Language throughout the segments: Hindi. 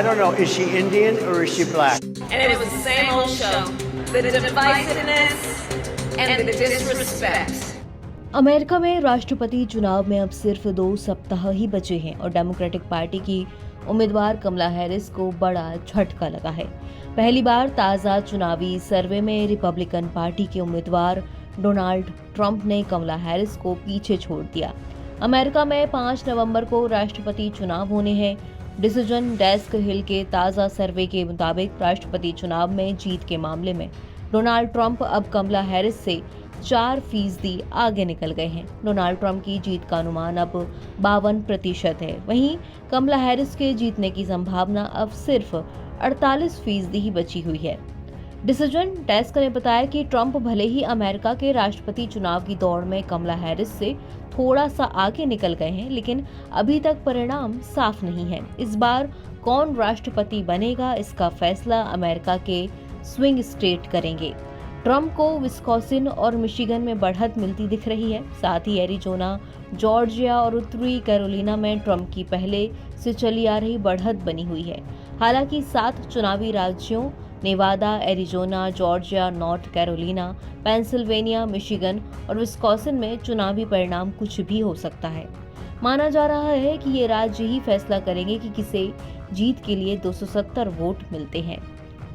I don't know, is she Indian or is she black? And it was the same old show. The divisiveness and the disrespect. America में राष्ट्रपति चुनाव में अब सिर्फ 2 सप्ताह ही बचे हैं और डेमोक्रेटिक पार्टी की उम्मीदवार कमला हैरिस को बड़ा झटका लगा है। पहली बार ताज़ा चुनावी सर्वे में रिपब्लिकन पार्टी के उम्मीदवार डोनाल्ड ट्रंप ने कमला हैरिस को पीछे छोड़ दिया। अमेरिका में 5 नवंबर को राष्ट्रपति चुनाव होने हैं। डिसीजन डेस्क हिल के ताज़ा सर्वे के मुताबिक राष्ट्रपति चुनाव में जीत के मामले में डोनाल्ड ट्रंप अब कमला हैरिस से 4% आगे निकल गए हैं। डोनाल्ड ट्रंप की जीत का अनुमान अब 52% है। वहीं कमला हैरिस के जीतने की संभावना अब सिर्फ 48% ही बची हुई है। डिसीजन डेस्क ने बताया कि ट्रंप भले ही अमेरिका के राष्ट्रपति चुनाव की दौड़ में कमला हैरिस से थोड़ा सा आगे निकल गए हैं, लेकिन अभी तक परिणाम साफ नहीं है। इस बार कौन राष्ट्रपति बनेगा, इसका फैसला अमेरिका के स्विंग स्टेट करेंगे। ट्रंप को विस्कॉन्सिन और मिशिगन में बढ़त मिलती दिख रही है। साथ ही एरिजोना, जॉर्जिया और उत्तरी कैरोलिना में ट्रंप की पहले से चली आ रही बढ़त बनी हुई है। हालांकि 7 चुनावी राज्यों Nevada, Arizona, Georgia, North Carolina, Pennsylvania, Michigan और विस्कॉन्सिन में चुनावी परिणाम कुछ भी हो सकता है। माना जा रहा है कि ये राज्य ही फैसला करेंगे कि किसे जीत के लिए 270 वोट मिलते हैं।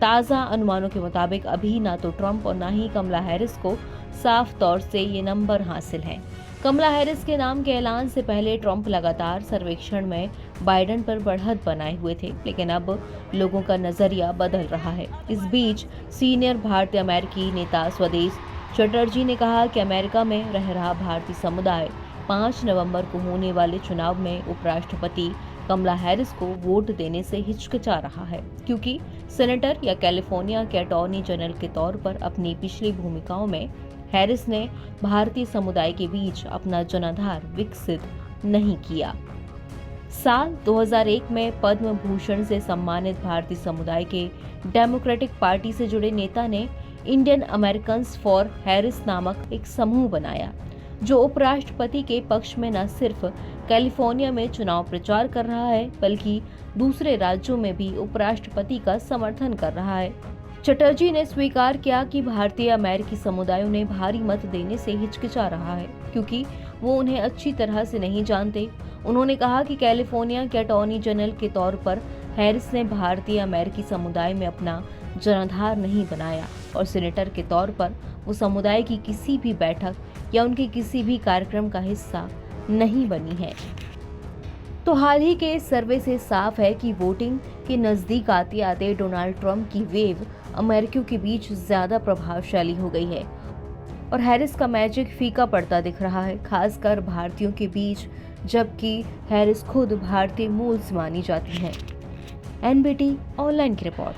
ताज़ा अनुमानों के मुताबिक अभी ना तो ट्रंप और ना ही कमला हैरिस को साफ तौर से ये नंबर हासिल हैं। कमला हैरिस के नाम के ऐलान से पहले ट्रंप लगातार सर्वेक्षण में बाइडेन पर बढ़त बनाए हुए थे, लेकिन अब लोगों का नजरिया बदल रहा है। इस बीच सीनियर भारतीय अमेरिकी नेता स्वदेश चटर्जी ने कहा कि अमेरिका में रह रहा भारतीय समुदाय 5 नवंबर को होने वाले चुनाव में उपराष्ट्रपति कमला हैरिस को वोट देने से हिचकिचा रहा है, क्योंकि सेनेटर या कैलिफोर्निया के अटॉर्नी जनरल के तौर पर अपनी पिछली भूमिकाओं में हैरिस ने भारतीय समुदाय के बीच अपना जनाधार विकसित नहीं किया। साल 2001 में पद्म भूषण से सम्मानित भारतीय समुदाय के डेमोक्रेटिक पार्टी से जुड़े नेता ने इंडियन अमेरिकन्स फॉर हैरिस नामक एक समूह बनाया, जो उपराष्ट्रपति के पक्ष में न सिर्फ कैलिफोर्निया में चुनाव प्रचार कर रहा है, बल्कि दूसरे राज्यों में भी उपराष्ट्रपति का समर्थन कर रहा है। चटर्जी ने स्वीकार किया कि भारतीय अमेरिकी समुदाय उन्हें भारी मत देने से हिचकिचा रहा है, क्योंकि वो उन्हें अच्छी तरह से नहीं जानते। उन्होंने कहा कि कैलिफोर्निया के अटॉर्नी जनरल के तौर पर हैरिस ने भारतीय अमेरिकी समुदाय में अपना जनाधार नहीं बनाया और सेनेटर के तौर पर वो समुदाय की किसी भी बैठक या उनके किसी भी कार्यक्रम का हिस्सा नहीं बनी है। तो हाल ही के सर्वे से साफ है कि वोटिंग के नजदीक आते आते डोनाल्ड ट्रंप की वेव अमेरिकियों के बीच ज्यादा प्रभावशाली हो गई है और हैरिस का मैजिक फीका पड़ता दिख रहा है, खासकर भारतीयों के बीच, जबकि हैरिस खुद भारतीय मूल से मानी जाती हैं। एनबीटी ऑनलाइन की रिपोर्ट।